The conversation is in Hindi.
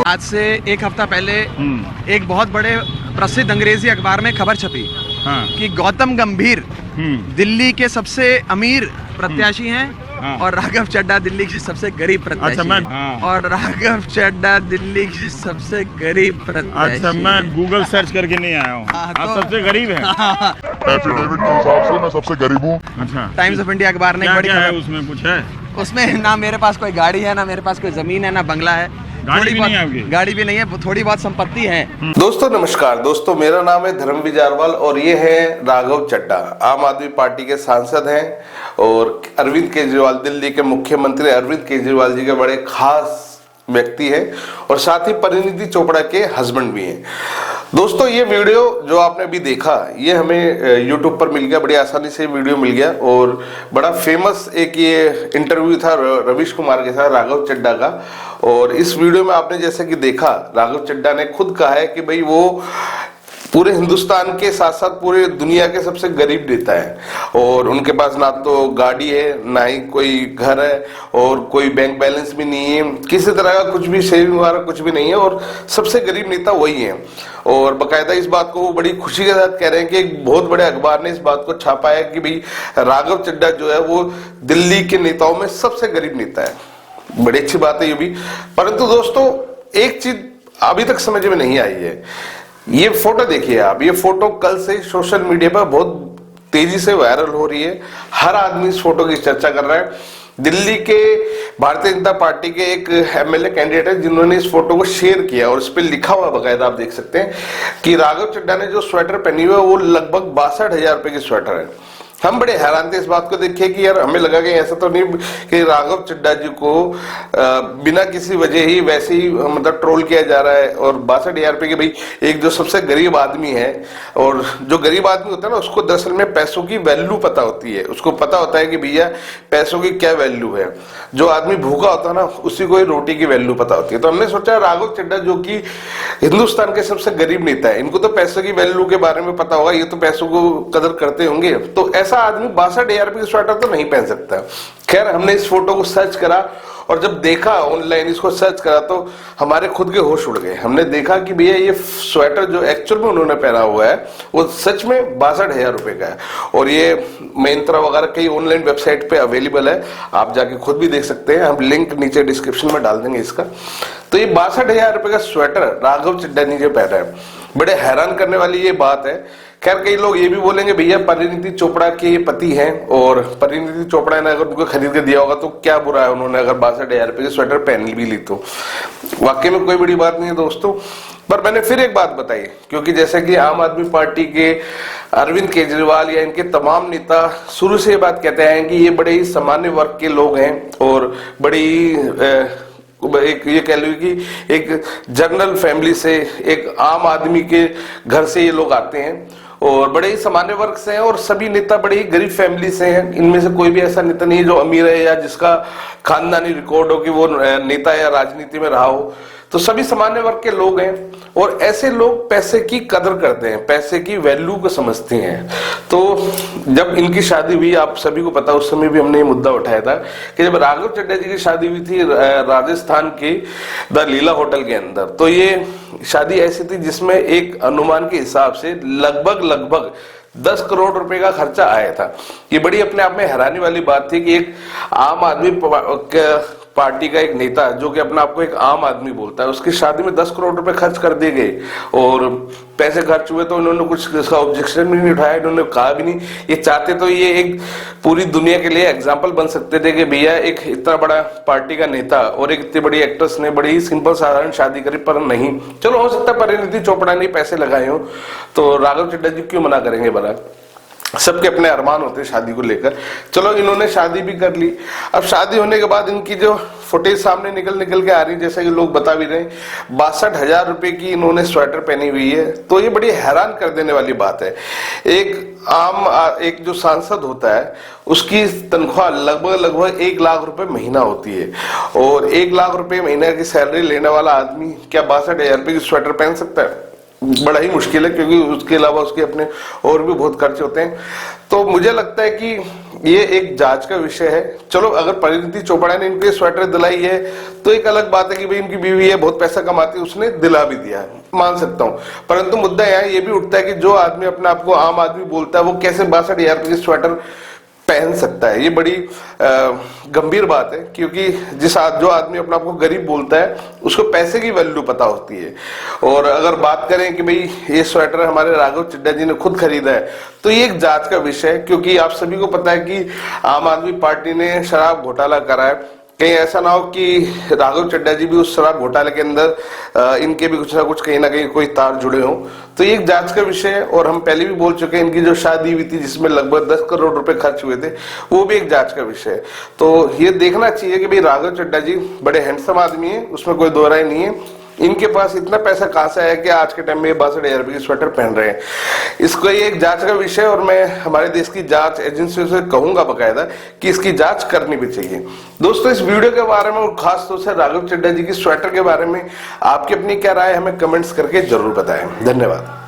आज से एक हफ्ता पहले एक बहुत बड़े प्रसिद्ध अंग्रेजी अखबार में खबर छपी कि गौतम गंभीर दिल्ली के सबसे अमीर प्रत्याशी हैं और राघव चड्ढा दिल्ली के सबसे गरीब प्रत्याशी हैं। और राघव चड्ढा दिल्ली के सबसे गरीब प्रत्याशी। अच्छा, मैं गूगल सर्च करके नहीं आया हूँ। आप सबसे गरीब हैं। एफिडेविट के हिसाब से मैं सबसे गरीब हूँ। अच्छा, टाइम्स ऑफ इंडिया अखबार ने क्या है उसमें? कुछ है उसमें? ना मेरे पास कोई गाड़ी है, ना मेरे पास कोई जमीन है, ना बंगला है। गाड़ी भी नहीं है आपकी? गाड़ी भी नहीं है, थोड़ी बहुत संपत्ति है। दोस्तों नमस्कार। दोस्तों मेरा नाम है धर्मवीर जारवाल और ये है राघव चड्ढा। आम आदमी पार्टी के सांसद हैं और अरविंद केजरीवाल, दिल्ली के मुख्यमंत्री अरविंद केजरीवाल जी के बड़े खास व्यक्ति हैं और साथ ही परिणीति चोपड़ा के हस्बैंड भी हैं। दोस्तों ये वीडियो जो आपने अभी देखा ये हमें YouTube पर मिल गया, बड़ी आसानी से वीडियो मिल गया और बड़ा फेमस एक ये इंटरव्यू था रवीश कुमार के साथ राघव चड्ढा का। और इस वीडियो में आपने जैसे कि देखा, राघव चड्ढा ने खुद कहा है कि भाई वो पूरे हिंदुस्तान के साथ साथ पूरे दुनिया के सबसे गरीब नेता है और उनके पास ना तो गाड़ी है, ना ही कोई घर है और कोई बैंक बैलेंस भी नहीं है, किसी तरह का कुछ भी सेविंग वगैरह कुछ भी नहीं है और सबसे गरीब नेता वही है। और बाकायदा इस बात को वो बड़ी खुशी के साथ कह रहे हैं कि एक बहुत बड़े अखबार ने इस बात को छापा है कि भाई राघव चड्ढा जो है वो दिल्ली के नेताओं में सबसे गरीब नेता है। बड़ी अच्छी बात है ये भी। परंतु दोस्तों एक चीज अभी तक समझ में नहीं आई है। ये फोटो देखिए आप, ये फोटो कल से सोशल मीडिया पर बहुत तेजी से वायरल हो रही है। हर आदमी इस फोटो की चर्चा कर रहा है। दिल्ली के भारतीय जनता पार्टी के एक एमएलए कैंडिडेट है जिन्होंने इस फोटो को शेयर किया और इस पर लिखा हुआ बकायदा आप देख सकते हैं कि राघव चड्ढा ने जो स्वेटर पहनी हुई है वो लगभग 62,000 रुपए की स्वेटर है। हम बड़े हैरान थे इस बात को देखिए कि यार हमें लगा कि ऐसा तो नहीं कि राघव चड्ढा जी को बिना किसी वजह ही वैसे ही मतलब ट्रोल किया जा रहा है। और 62,000 रुपए के भाई एक जो सबसे गरीब आदमी है, और जो गरीब आदमी होता है ना उसको दरअसल में पैसों की वैल्यू पता होती है, उसको पता होता है कि भैया पैसों की क्या वैल्यू है। जो आदमी भूखा होता है ना उसी को ही रोटी की वैल्यू पता होती है। तो हमने सोचा राघव चड्ढा जो कि हिंदुस्तान के सबसे गरीब नेता है, इनको तो पैसों की वैल्यू के बारे में पता होगा, ये तो पैसों को कदर करते होंगे, तो ऐसा आदमी 62,000 रुपए की स्वेटर तो नहीं पहन सकता। खैर हमने इस फोटो को सर्च करा और जब देखा ऑनलाइन इसको सर्च करा तो हमारे खुद के होश उड़ गए। हमने देखा कि भैया ये स्वेटर जो एक्चुअल में उन्होंने पहना हुआ है वो सच में 62,000 रुपए का है और ये मिंत्रा वगैरह कई ऑनलाइन वेबसाइट पे अवेलेबल है, आप जाके खुद भी देख सकते हैं। हम लिंक नीचे डिस्क्रिप्शन में डाल देंगे इसका। तो ये 62,000 रुपए का स्वेटर राघव चड्ढा ने जो पहना है, बड़े हैरान करने वाली ये बात है। खैर कई लोग ये भी बोलेंगे भैया परिणीति चोपड़ा के ये पति हैं और परिणीति चोपड़ा ने अगर उनको खरीद के दिया होगा तो क्या बुरा है, उन्होंने अगर 62,000 रुपए की स्वेटर पहन भी ली तो वाकई में कोई बड़ी बात नहीं है दोस्तों। पर मैंने फिर एक बात बताई, क्योंकि जैसे कि आम आदमी पार्टी के अरविंद केजरीवाल या इनके तमाम नेता शुरू से ये बात कहते हैं कि ये बड़े ही सामान्य वर्ग के लोग हैं और बड़ी एक ये कह लो कि एक जनरल फैमिली से, एक आम आदमी के घर से ये लोग आते हैं और बड़े ही सामान्य वर्ग से हैं और सभी नेता बड़े ही गरीब फैमिली से हैं। इनमें से कोई भी ऐसा नेता नहीं है जो अमीर है या जिसका खानदानी रिकॉर्ड हो कि वो नेता या राजनीति में रहा हो। तो सभी सामान्य वर्ग के लोग हैं और ऐसे लोग पैसे की कदर करते हैं, पैसे की वैल्यू को समझते हैं। तो जब इनकी शादी हुई, आप सभी को पता, उस समय भी हमने ये मुद्दा उठाया था कि जब राघव चड्ढा जी की शादी हुई थी राजस्थान के द लीला होटल के अंदर, तो ये शादी ऐसी थी जिसमें एक अनुमान के हिसाब से लगभग 10 करोड़ रुपए का खर्चा आया था। ये बड़ी अपने आप में हैरानी वाली बात थी कि एक आम आदमी पार्टी का एक नेता जो कि अपना आपको एक आम आदमी बोलता है, उसकी शादी में 10 करोड़ रुपए खर्च कर दिए गए और पैसे खर्च हुए तो इन्होंने कुछ इसका ऑब्जेक्शन भी नहीं उठाया, इन्होंने कहा भी नहीं। ये चाहते तो ये एक पूरी दुनिया के लिए एग्जाम्पल बन सकते थे कि भैया एक इतना बड़ा पार्टी का नेता और एक इतनी बड़ी एक्ट्रेस ने बड़ी सिंपल साधारण शादी करी, पर नहीं। चलो हो सकता है परिणीति चोपड़ा ने पैसे लगाए हो तो राघव चड्ढा जी क्यों मना करेंगे भला, सबके अपने अरमान होते हैं शादी को लेकर। चलो इन्होंने शादी भी कर ली। अब शादी होने के बाद इनकी जो फुटेज सामने निकल के आ रही है, जैसा कि लोग बता भी रहे हैं, 62,000 रुपए की इन्होंने स्वेटर पहनी हुई है। तो ये बड़ी हैरान कर देने वाली बात है। एक जो सांसद होता है उसकी तनख्वाह लगभग 1 लाख रुपए महीना होती है और 1 लाख रुपए महीने की सैलरी लेने वाला आदमी क्या 62,000 रुपए की स्वेटर पहन सकता है? बड़ा ही मुश्किल है, क्योंकि उसके अलावा उसके अपने और भी बहुत खर्च होते हैं। तो मुझे लगता है कि ये एक जांच का विषय है। चलो, अगर परिणीति चोपड़ा ने इनको ये स्वेटर दिलाई है तो एक अलग बात है कि भाई इनकी बीवी है, बहुत पैसा कमाती है, उसने दिला भी दिया है, मान सकता हूं। परंतु मुद्दा यहाँ ये भी उठता है कि जो आदमी अपने आप को आम आदमी बोलता है वो कैसे 62,000 की स्वेटर पहन सकता है। ये बड़ी गंभीर बात है, क्योंकि जो आदमी अपने आप को गरीब बोलता है उसको पैसे की वैल्यू पता होती है। और अगर बात करें कि भाई ये स्वेटर हमारे राघव चड्ढा जी ने खुद खरीदा है, तो ये एक जांच का विषय है, क्योंकि आप सभी को पता है कि आम आदमी पार्टी ने शराब घोटाला करा है। कहीं ऐसा ना हो कि राघव चड्ढा जी भी उस शराब घोटाले के अंदर इनके भी कुछ ना कुछ कहीं ना कहीं कोई तार जुड़े हों। तो ये एक जांच का विषय है। और हम पहले भी बोल चुके हैं, इनकी जो शादी हुई थी जिसमें लगभग 10 करोड़ रुपए खर्च हुए थे, वो भी एक जांच का विषय है। तो ये देखना चाहिए कि भाई राघव चड्ढा जी बड़े हैंडसम आदमी है, उसमें कोई दो राय नहीं है। इनके पास इतना पैसा कहां से आया कि आज के टाइम में 62,000 रुपए की स्वेटर पहन रहे हैं। इसको ये एक जांच का विषय है, और मैं हमारे देश की जांच एजेंसियों से कहूंगा बकायदा कि इसकी जांच करनी भी चाहिए। दोस्तों, इस वीडियो के बारे में और खास तौर से राघव चड्ढा जी की स्वेटर के बारे में आपकी अपनी क्या राय, हमें कमेंट्स करके जरूर बताएं। धन्यवाद।